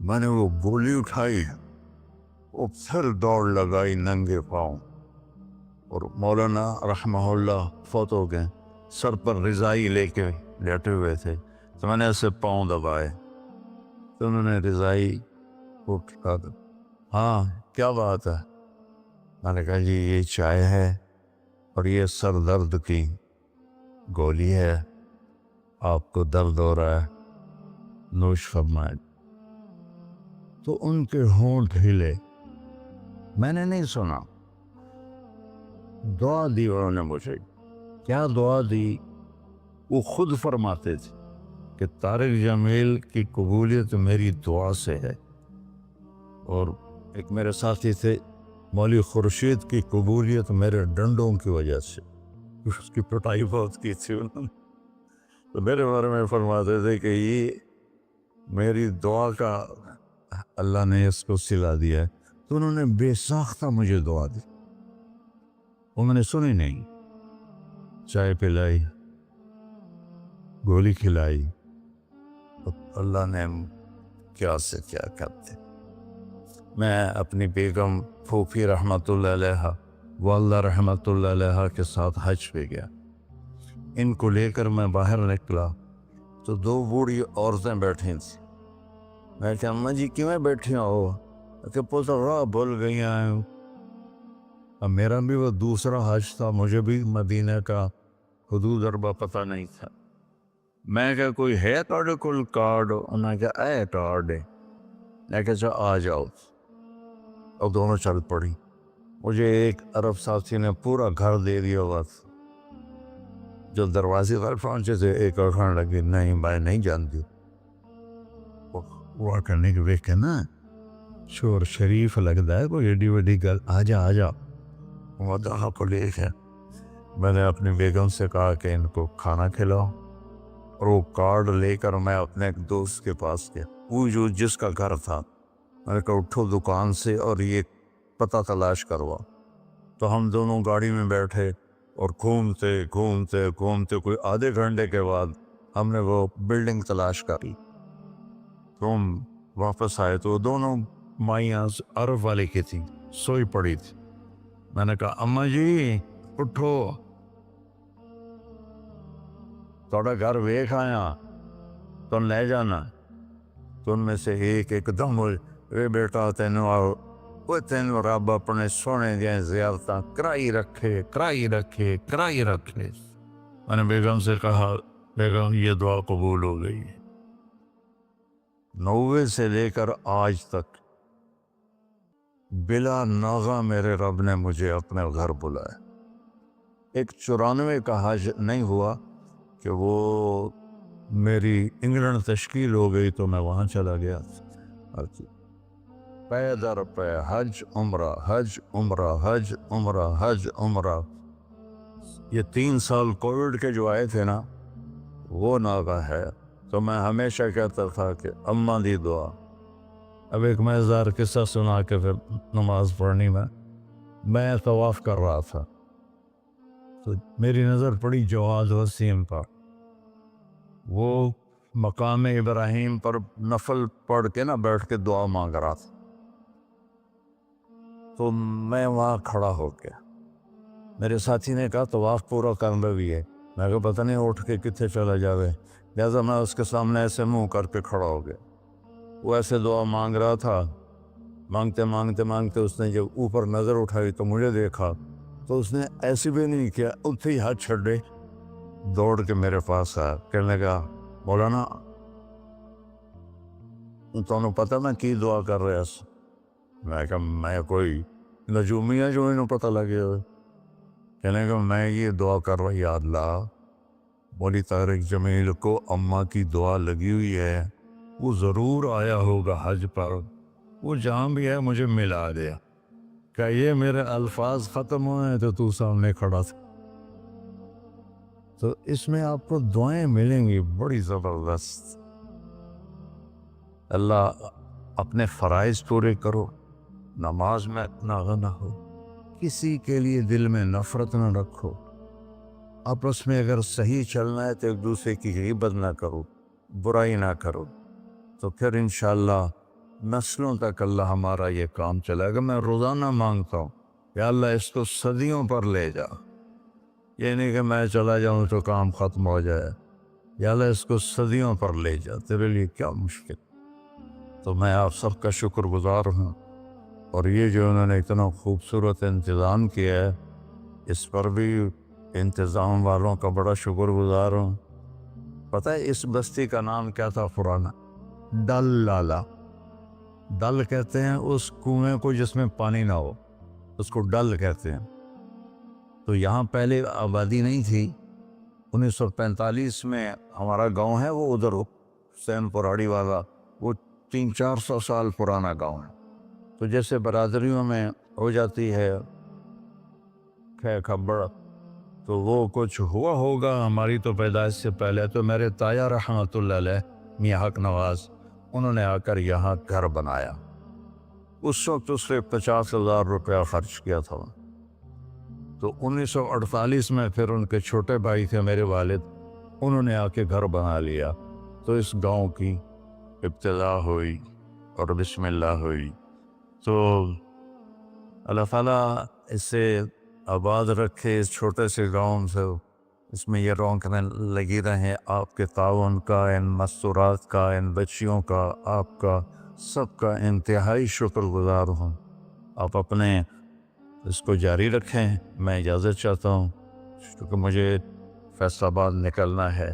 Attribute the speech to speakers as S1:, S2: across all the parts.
S1: میں نے وہ گولی اٹھائی، وہ پھر دوڑ لگائی ننگے پاؤں، اور مولانا رحمہ اللہ فوت ہو گئے، سر پر رضائی لے کے لیٹے ہوئے تھے، تو میں نے ایسے پاؤں دبائے، تو انہوں نے رضائی اٹھا کر، ہاں کیا بات ہے؟ میں نے کہا جی یہ چائے ہے اور یہ سر درد کی گولی ہے، آپ کو درد ہو رہا ہے، نوش فرمائے۔ تو ان کے ہونٹ ہلے، میں نے نہیں سنا، دعا دی انہوں نے مجھے۔ کیا دعا دی؟ وہ خود فرماتے تھے کہ طارق جمیل کی قبولیت میری دعا سے ہے، اور ایک میرے ساتھی تھے مولوی خورشید کی قبولیت میرے ڈنڈوں کی وجہ سے، اس کی پٹائی بہت کی تھی انہوں نے، تو میرے بارے میں فرماتے تھے کہ یہ میری دعا کا اللہ نے اس کو سلا دیا ہے۔ تو انہوں نے بے ساختہ مجھے دعا دی، وہ میں نے سنی نہیں، چائے پلائی، گولی کھلائی، تو اللہ نے کیا سے کیا کرتے۔ میں اپنی بیگم پھوپھی رحمۃ اللہ علیہ، والدہ رحمۃ اللہ علیہ کے ساتھ حج پہ گیا، ان کو لے کر میں باہر نکلا تو دو بوڑھی عورتیں بیٹھی تھیں۔ میں کہ اماں جی کیوں بیٹھی ہو؟ کہ پوتا راہ بھول گئی ہیں۔ اب میرا بھی وہ دوسرا حج تھا، مجھے بھی مدینہ کا حدود اربا پتہ نہیں تھا۔ میں کہ کوئی ہے تھوڑے کول کارڈ؟ انہوں نے کہا اے کارڈ ہے۔ میں کہا چا آ جاؤ، اور دونوں چل پڑی۔ مجھے ایک عرب ساتھی نے پورا گھر دے دیا بس، جو دروازے پر پہنچے تھے ایک اور کھانے لگی، نہیں میں نہیں جانتی، وہ کرنے کے دیکھ کے نا شور شریف لگتا ہے، کوئی ایڈی وڈی گل، آ جا آ جا۔ وہ دونوں کو لے کے میں نے اپنی بیگم سے کہا کہ ان کو کھانا کھلاؤ، اور وہ کارڈ لے کر میں اپنے ایک دوست کے پاس گیا، وہ جو جس کا گھر تھا، میں نے کہا اٹھو دکان سے اور یہ پتہ تلاش کروا۔ تو ہم دونوں گاڑی میں بیٹھے اور گھومتے گھومتے گھومتے کوئی آدھے گھنٹے کے بعد ہم نے وہ بلڈنگ تلاش کر لی۔ تو ہم واپس آئے تو دونوں مائیاں عرب والے کی تھیں، سوئی پڑی تھی۔ میں نے کہا اماں جی اٹھو، تھوڑا گھر ویکھ آیا، تم لے جانا۔ تو ان میں سے ایک دم ہوئے بیٹا تینوں رب اپنے سونے دیا زیارتاں کرائی رکھے۔ میں نے بیگم سے کہا بیگم یہ دعا قبول ہو گئی۔ 90 سے لے کر آج تک بلا ناغہ میرے رب نے مجھے اپنے گھر بلایا۔ ایک 94 کا حج نہیں ہوا کہ وہ میری انگلینڈ تشکیل ہو گئی تو میں وہاں چلا گیا، پے در پے حج عمرہ حج عمرہ حج عمرہ حج عمرہ۔ یہ 3 سال کووڈ کے جو آئے تھے نا، وہ ناغہ ہے۔ تو میں ہمیشہ کہتا تھا کہ اماں دی دعا۔ اب ایک مزیدار قصہ سنا کے پھر نماز پڑھنی میں طواف کر رہا تھا، تو میری نظر پڑی جواد وسیم پر، وہ مقام ابراہیم پر نفل پڑھ کے نا بیٹھ کے دعا مانگ رہا تھا۔ تو میں وہاں کھڑا ہو گیا، میرے ساتھی نے کہا طواف پورا کرنا بھی ہے، میں کہا پتہ نہیں اٹھ کے کتنے چلا جاوے، لہٰذا میں اس کے سامنے ایسے منہ کر کے کھڑا ہو گیا۔ وہ ایسے دعا مانگ رہا تھا، مانگتے اس نے جب اوپر نظر اٹھائی تو مجھے دیکھا، تو اس نے ایسے بھی نہیں کیا، اتھے ہی ہاتھ چھڑے دوڑ کے میرے پاس آیا، کہنے لگا مولانا تمہیں پتہ میں کی دعا کر رہا سا؟ میں کہا میں کوئی نجومی ہے جو انہوں پتہ لگے ہوئے؟ کہنے لگا میں یہ دعا کر رہا، یا اللہ مولی طارق جمیل کو اماں کی دعا لگی ہوئی ہے، وہ ضرور آیا ہوگا حج پر، وہ جہاں بھی ہے مجھے ملا دیا۔ کہ یہ میرے الفاظ ختم ہوئے تو تو سامنے کھڑا تھا۔ تو اس میں آپ کو دعائیں ملیں گی بڑی زبردست۔ اللہ اپنے فرائض پورے کرو، نماز میں ناغہ نہ ہو، کسی کے لیے دل میں نفرت نہ رکھو، آپس میں اگر صحیح چلنا ہے تو ایک دوسرے کی غیبت نہ کرو، برائی نہ کرو، تو پھر انشاءاللہ نسلوں تک اللہ ہمارا یہ کام چلائے گا۔ میں روزانہ مانگتا ہوں یا اللہ اس کو صدیوں پر لے جا، یہ نہیں کہ میں چلا جاؤں تو کام ختم ہو جائے، یا اللہ اس کو صدیوں پر لے جا، تیرے لیے کیا مشکل۔ تو میں آپ سب کا شکر گزار ہوں، اور یہ جو انہوں نے اتنا خوبصورت انتظام کیا ہے اس پر بھی انتظام والوں کا بڑا شکر گزار ہوں۔ پتہ ہے اس بستی کا نام کیا تھا پرانا؟ ڈل لالا۔ ڈل کہتے ہیں اس کنویں کو جس میں پانی نہ ہو، اس کو ڈل کہتے ہیں۔ تو یہاں پہلے آبادی نہیں تھی۔ 1945 میں ہمارا گاؤں ہے وہ ادھر حسین پراڑی والا، وہ 300-400 سال پرانا گاؤں ہے۔ تو جیسے برادریوں میں ہو جاتی ہے خبر، تو وہ کچھ ہوا ہوگا ہماری تو پیدائش سے پہلے۔ تو میرے تایا رحمۃ اللہ علیہ میاں حق نواز، انہوں نے آ کر یہاں گھر بنایا۔ اس وقت اس سے 50,000 روپیہ خرچ کیا تھا۔ تو 1948 میں پھر ان کے چھوٹے بھائی تھے میرے والد، انہوں نے آ کے گھر بنا لیا۔ تو اس گاؤں کی ابتدا ہوئی اور بسم اللہ ہوئی۔ تو اللہ تعالیٰ اسے آباد رکھے، اس چھوٹے سے گاؤں سے اس میں یہ رونقیں لگی رہیں۔ آپ کے تعاون کا، ان مستورات کا، ان بچیوں کا، آپ کا سب کا انتہائی شکر گزار ہوں۔ آپ اپنے اس کو جاری رکھیں۔ میں اجازت چاہتا ہوں کیونکہ مجھے فیصل آباد نکلنا ہے۔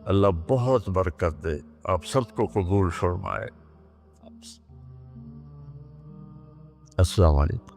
S1: اللہ بہت برکت دے، آپ سب کو قبول فرمائے۔ السلام علیکم۔